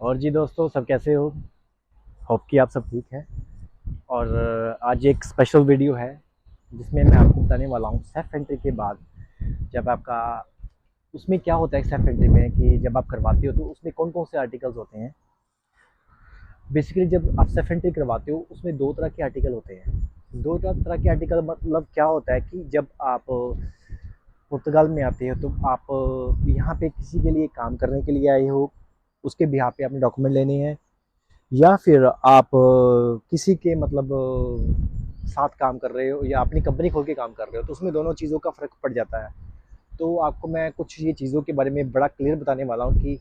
और जी दोस्तों, सब कैसे हो? होप कि आप सब ठीक हैं। और आज एक स्पेशल वीडियो है जिसमें मैं आपको बताने वाला हूँ सेल्फ एंट्री के बाद जब आपका उसमें क्या होता है। सेल्फ एंट्री में कि जब आप करवाते हो तो उसमें कौन कौन से आर्टिकल्स होते हैं। बेसिकली जब आप सेल्फ एंट्री करवाते हो उसमें दो तरह के आर्टिकल होते हैं। दो तरह के आर्टिकल मतलब क्या होता है कि जब आप पुर्तगाल में आते हो तो आप यहाँ पे किसी के लिए काम करने के लिए आए हो, उसके बिहार पे अपने डॉक्यूमेंट लेने हैं, या फिर आप किसी के मतलब साथ काम कर रहे हो या अपनी कंपनी खोल के काम कर रहे हो, तो उसमें दोनों चीज़ों का फ़र्क पड़ जाता है। तो आपको मैं कुछ ये चीज़ों के बारे में बड़ा क्लियर बताने वाला हूँ कि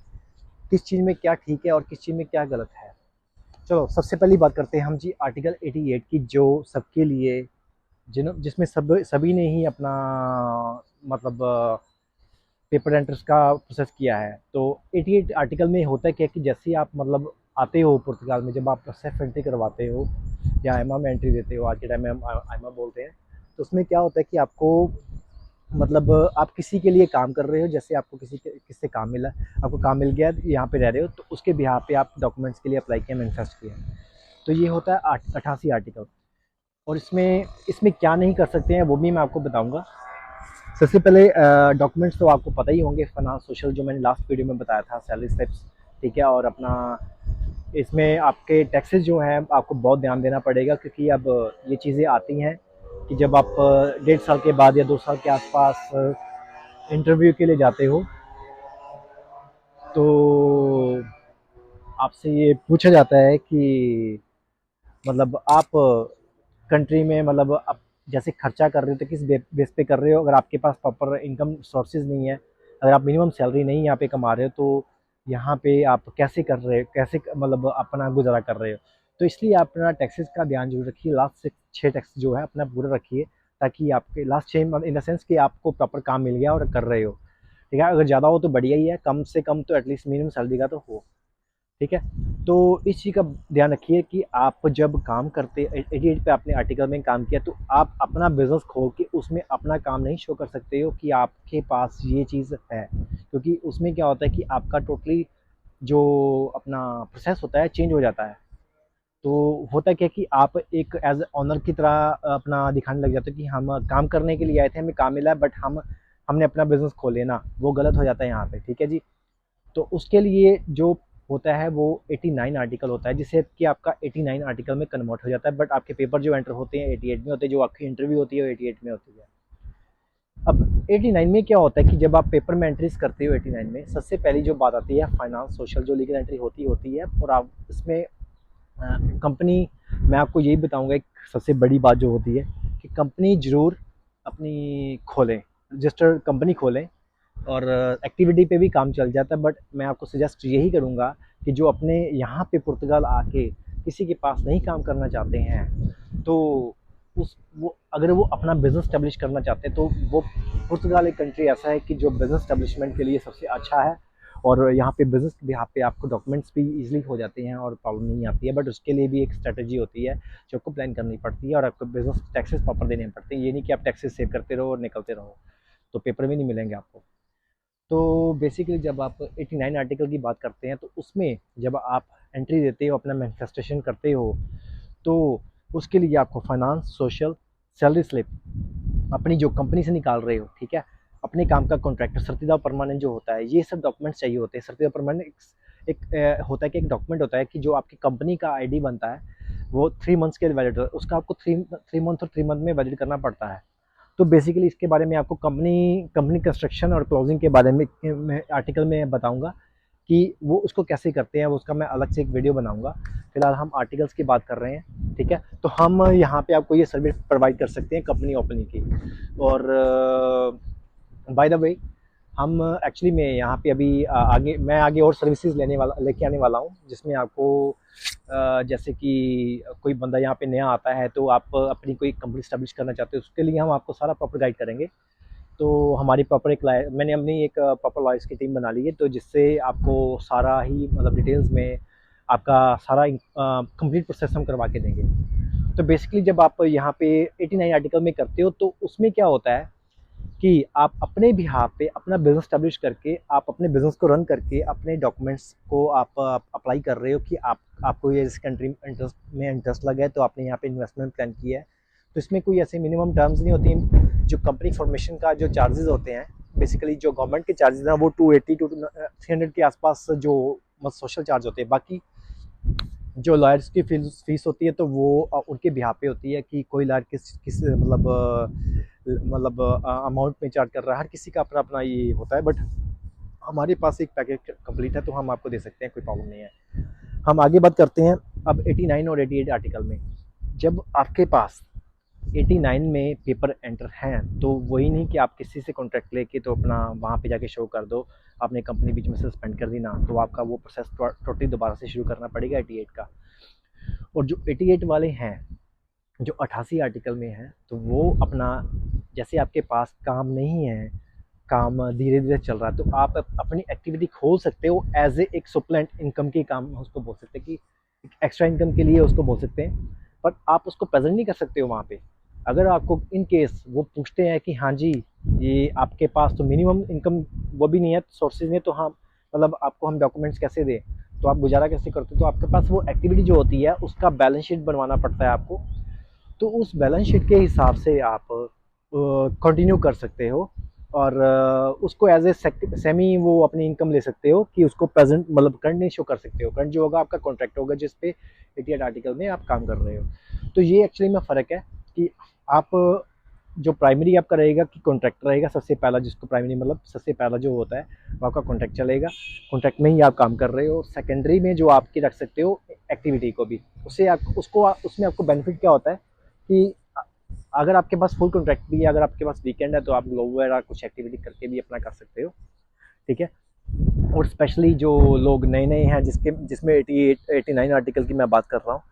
किस चीज़ में क्या ठीक है और किस चीज़ में क्या गलत है। चलो सबसे पहली बात करते हैं हम जी आर्टिकल 88 की, जो सबके लिए जिसमें सभी ने ही अपना मतलब पेपर एंट्रेंस का प्रोसेस किया है। तो 88 आर्टिकल में होता है क्या कि जैसे ही आप मतलब आते हो पुर्तगाल में, जब आप सेल्फ एंट्री करवाते हो या आईमा में एंट्री देते हो, आज के टाइम में हम आईमा बोलते हैं, तो उसमें क्या होता है कि आपको मतलब आप किसी के लिए काम कर रहे हो, जैसे आपको किससे काम मिला, आपको काम मिल गया, यहाँ पे रह रहे हो, तो उसके बिहार पे आप डॉक्यूमेंट्स के लिए अप्लाई किया, मैनिफेस्ट किया। तो ये होता है 88 आर्टिकल। और इसमें इसमें क्या नहीं कर सकते हैं वो भी मैं आपको बताऊंगा। सबसे पहले डॉक्यूमेंट्स तो आपको पता ही होंगे, फाइनेंस सोशल, जो मैंने लास्ट वीडियो में बताया था, सैलरी स्लिप्स, ठीक है। और अपना इसमें आपके टैक्सेस जो हैं आपको बहुत ध्यान देना पड़ेगा, क्योंकि अब ये चीज़ें आती हैं कि जब आप 1.5 साल के बाद या 2 साल के आसपास इंटरव्यू के लिए जाते हो, तो आपसे ये पूछा जाता है कि मतलब आप कंट्री में मतलब आप जैसे खर्चा कर रहे हो तो किस बेस पे कर रहे हो। अगर आपके पास प्रॉपर इनकम सोर्सेज नहीं है, अगर आप मिनिमम सैलरी नहीं यहाँ पे कमा रहे हो, तो यहाँ पे आप कैसे कर रहे हो, कैसे मतलब अपना गुजारा कर रहे हो। तो इसलिए आप अपना टैक्सेस का ध्यान जरूर रखिए। लास्ट से 6 टैक्स जो है अपना पूरा रखिए, ताकि आपके लास्ट 6 इन द सेंस कि आपको प्रॉपर काम मिल गया और कर रहे हो, ठीक है। अगर ज़्यादा हो तो बढ़िया ही है, कम से कम तो एटलीस्ट मिनिमम सैलरी का तो हो, ठीक है। तो इस चीज़ का ध्यान रखिए कि आप जब काम करते 88 पे आपने आर्टिकल में काम किया, तो आप अपना बिजनेस खोल के उसमें अपना काम नहीं शो कर सकते हो कि आपके पास ये चीज़ है, क्योंकि उसमें क्या होता है कि आपका टोटली जो अपना प्रोसेस होता है चेंज हो जाता है। तो होता क्या कि आप एक एज ऑनर की तरह अपना दिखाने लग जाते हो कि हम काम करने के लिए आए थे, हमें काम मिला है, बट हमने अपना बिजनेस खोले ना, वो गलत हो जाता है यहाँ पे, ठीक है जी। तो उसके लिए जो होता है वो 89 आर्टिकल होता है, जिससे कि आपका 89 आर्टिकल में कन्वर्ट हो जाता है, बट आपके पेपर जो एंटर होते हैं 88 में होते हैं, जो आपकी इंटरव्यू होती है वो 88 में होती है। अब 89 में क्या होता है कि जब आप पेपर में एंट्रीज करते हो 89 में, सबसे पहली जो बात आती है फाइनेंस सोशल, जो लीगल एंट्री होती है। और आप इसमें कंपनी, मैं आपको यही बताऊंगा, एक सबसे बड़ी बात जो होती है कि कंपनी ज़रूर अपनी खोलें, रजिस्टर्ड कंपनी खोलें। और एक्टिविटी पे भी काम चल जाता है, बट मैं आपको सजेस्ट यही करूँगा कि जो अपने यहाँ पे पुर्तगाल आके किसी के पास नहीं काम करना चाहते हैं, तो उस वो अगर वो अपना बिज़नेस स्टैब्लिश करना चाहते हैं, तो वो पुर्तगाल एक कंट्री ऐसा है कि जो बिज़नेस स्टैब्लिशमेंट के लिए सबसे अच्छा है। और यहाँ पे बिज़नेस के यहाँ पे आपको डॉक्यूमेंट्स भी ईजिली हो जाते हैं और प्रॉब्लम नहीं आती है, बट उसके लिए भी एक स्ट्रेटजी होती है जो आपको प्लान करनी पड़ती है, और आपको बिज़नेस टैक्सेस प्रॉपर देने पड़ते हैं। ये नहीं कि आप टैक्सेस सेव करते रहो और निकलते रहो, तो पेपर भी नहीं मिलेंगे आपको। तो बेसिकली जब आप 89 आर्टिकल की बात करते हैं, तो उसमें जब आप एंट्री देते हो, अपना मैनिफेस्टेशन करते हो, तो उसके लिए आपको फाइनेंस सोशल, सैलरी स्लिप अपनी जो कंपनी से निकाल रहे हो, ठीक है, अपने काम का कॉन्ट्रैक्टर सर्टिदा परमानेंट जो होता है, ये सब डॉक्यूमेंट्स चाहिए होते हैं। सर्टिदा परमानेंट होता है कि एक डॉक्यूमेंट होता है कि जो आपकी कंपनी का आईडी बनता है, वो 3 मंथ्स के लिए वैलिड है, उसका आपको थ्री मंथ और 3 मंथ में वैलिड करना पड़ता है। तो बेसिकली इसके बारे में आपको कंपनी कंपनी कंस्ट्रक्शन और क्लोजिंग के बारे में मैं आर्टिकल में बताऊंगा कि वो उसको कैसे करते हैं, वो उसका मैं अलग से एक वीडियो बनाऊंगा। फिलहाल हम आर्टिकल्स की बात कर रहे हैं, ठीक है। तो हम यहाँ पे आपको ये सर्विस प्रोवाइड कर सकते हैं कंपनी ओपनिंग की। और बाय द वे, हम एक्चुअली में यहाँ पे अभी आगे मैं आगे और सर्विसेज लेके आने वाला हूँ, जिसमें आपको जैसे कि कोई बंदा यहाँ पे नया आता है, तो आप अपनी कोई कंपनी स्टैब्लिश करना चाहते हो, उसके लिए हम आपको सारा प्रॉपर गाइड करेंगे। तो हमारी प्रॉपर एक मैंने अपनी एक प्रॉपर लॉयर्स की टीम बना ली है, तो जिससे आपको सारा ही मतलब डिटेल्स में आपका सारा कंप्लीट प्रोसेस हम करवा के देंगे। तो बेसिकली जब आप यहाँ पे 89 आर्टिकल में करते हो, तो उसमें क्या होता है कि आप अपने बिहाफ पे अपना बिज़नेस स्टैब्लिश करके, आप अपने बिज़नेस को रन करके अपने डॉक्यूमेंट्स को आप अप्लाई कर रहे हो कि आपको ये इस कंट्री में इंटरेस्ट लगा है, तो आपने यहाँ पे इन्वेस्टमेंट प्लान किया है। तो इसमें कोई ऐसे मिनिमम टर्म्स नहीं होती। जो कंपनी फॉर्मेशन का जो चार्जेस होते हैं, बेसिकली जो गवर्नमेंट के चार्जेस हैं वो 280 टू 300 के आसपास जो सोशल चार्ज होते हैं। बाकी जो लॉयर्स की फीस होती है तो वो उनके बिहाफ पे होती है कि कोई लॉयर किस मतलब अमाउंट में चार्ज कर रहा है। हर किसी का अपना अपना ये होता है, बट हमारे पास एक पैकेज कंप्लीट है तो हम आपको दे सकते हैं, कोई प्रॉब्लम नहीं है। हम आगे बात करते हैं अब 89 और 88 आर्टिकल में। जब आपके पास 89 में पेपर एंटर हैं तो वही नहीं कि आप किसी से कॉन्ट्रैक्ट लेके तो अपना वहाँ पे जाके शो कर दो, आपने कंपनी बीच में सस्पेंड कर दी ना, तो आपका वो प्रोसेस टोटली दोबारा से शुरू करना पड़ेगा 88 का। और जो 88 वाले हैं, जो 88 आर्टिकल में है, तो वो अपना जैसे आपके पास काम नहीं है, काम धीरे धीरे चल रहा है, तो आप अपनी एक्टिविटी खोल सकते हो एज ए एक सुप्लेंट इनकम के काम उसको बोल सकते हैं, कि एक्स्ट्रा इनकम के लिए उसको बोल सकते हैं। पर आप उसको प्रेजेंट नहीं कर सकते हो वहाँ पे। अगर आपको इन केस वो पूछते हैं कि हाँ जी ये आपके पास तो मिनिमम इनकम वो भी नहीं है, सोर्सेज नहीं, तो हाँ मतलब आपको हम डॉक्यूमेंट्स कैसे दें, तो आप गुजारा कैसे करते हो, तो आपके पास वो एक्टिविटी जो होती है उसका बैलेंस शीट बनवाना पड़ता है आपको। तो उस बैलेंस शीट के हिसाब से आप कंटिन्यू कर सकते हो, और उसको एज ए सेमी वो अपनी इनकम ले सकते हो कि उसको प्रेजेंट मतलब करंट नहीं शो कर सकते हो। करंट जो होगा आपका कॉन्ट्रैक्ट होगा जिस पे 88 आर्टिकल में आप काम कर रहे हो। तो ये एक्चुअली में फ़र्क है कि आप जो प्राइमरी आपका रहेगा कि कॉन्ट्रैक्ट रहेगा सबसे पहला, जिसको प्राइमरी मतलब सबसे पहला जो होता है वो आपका कॉन्ट्रैक्ट चलेगा, कॉन्ट्रैक्ट में ही आप काम कर रहे हो। सेकेंडरी में जो आपकी रख सकते हो एक्टिविटी को भी, उससे आप उसको उसमें आपको बेनिफिट क्या होता है कि अगर आपके पास फुल कॉन्ट्रैक्ट भी है, अगर आपके पास वीकेंड है, तो आप ग्लोब वगैरह कुछ एक्टिविटी करके भी अपना कर सकते हो, ठीक है। और स्पेशली जो लोग नए नए हैं जिसमें 88 89 आर्टिकल की मैं बात कर रहा हूँ,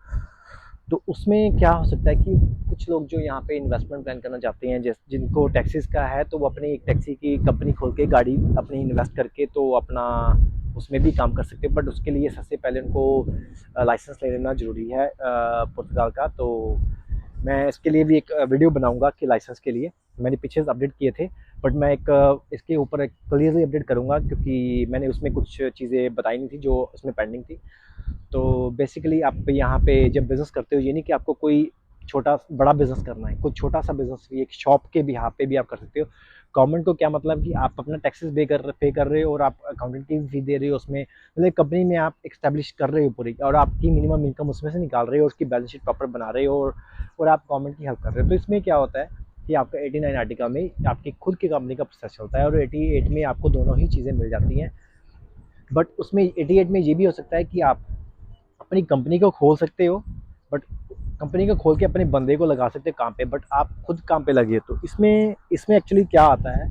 तो उसमें क्या हो सकता है कि कुछ लोग जो यहाँ पे इन्वेस्टमेंट प्लान करना चाहते हैं, जिनको टैक्सीज का है, तो वो अपनी एक टैक्सी की कंपनी खोल के गाड़ी अपनी इन्वेस्ट करके तो अपना उसमें भी काम कर सकते हैं। बट उसके लिए सबसे पहले उनको लाइसेंस ले लेना ज़रूरी है पुर्तगाल का। तो मैं इसके लिए भी एक वीडियो बनाऊंगा कि लाइसेंस के लिए मैंने पीछे अपडेट किए थे, बट मैं एक इसके ऊपर एक क्लियरली अपडेट करूंगा क्योंकि मैंने उसमें कुछ चीज़ें बताई नहीं थी जो उसमें पेंडिंग थी। तो बेसिकली आप यहाँ पे जब बिज़नेस करते हो, ये नहीं कि आपको कोई छोटा बड़ा बिज़नेस करना है, कोई छोटा सा बिज़नेस भी एक शॉप के भी यहाँ पे भी आप कर सकते हो। गवर्नमेंट को क्या मतलब कि आप अपना टैक्सेस पे कर रहे हो और आप अकाउंटेंट की फी दे रहे हो उसमें, मतलब कंपनी में आप एक्स्टेब्लिश कर रहे हो पूरी, और आपकी मिनिमम इनकम उसमें से निकाल रहे हो, उसकी बैलेंस शीट प्रॉपर बना रहे हो, और आप गवर्नमेंट की हेल्प कर रहे हो। तो इसमें क्या होता है कि आपका 89 आर्टिकल में आपकी खुद की कंपनी का प्रोसेस चलता है, और 88 में आपको दोनों ही चीज़ें मिल जाती हैं। बट उसमें 88 में ये भी हो सकता है कि आप अपनी कंपनी को खोल सकते हो, बट कंपनी को खोल के अपने बंदे को लगा सकते हो काम पे, बट आप खुद काम पे लगे। तो इसमें इसमें एक्चुअली क्या आता है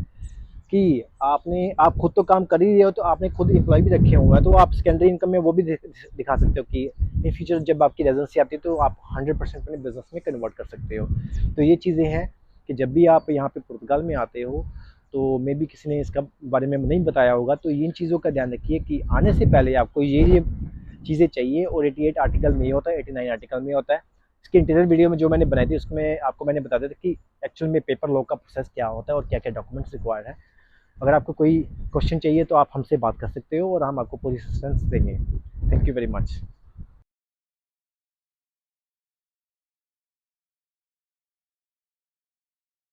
कि आप खुद तो काम कर ही रहे हो, तो आपने खुद एम्प्लॉय भी रखे हुए हैं, तो आप सेकेंडरी इनकम में वो भी दिखा सकते हो कि इन फ्यूचर जब आपकी रेजिडेंसी आती है तो आप 100% अपने बिजनेस में कन्वर्ट कर सकते हो। तो ये चीज़ें हैं कि जब भी आप यहाँ पे पुर्तगाल में आते हो, तो मे भी किसी ने इसका बारे में नहीं बताया होगा, तो इन चीज़ों का ध्यान रखिए कि आने से पहले आपको ये चीज़ें चाहिए। और 88 आर्टिकल में होता है, 89 आर्टिकल में होता है। इसके इंटीरियर वीडियो में जो मैंने बनाई थी उसमें आपको मैंने बता दिया था कि एक्चुअल में पेपर लॉ का प्रोसेस क्या होता है और क्या क्या डॉक्यूमेंट्स रिक्वायर्ड है। अगर आपको कोई क्वेश्चन चाहिए तो आप हमसे बात कर सकते हो और हम आपको पूरी असिस्टेंस देंगे। Thank you very much.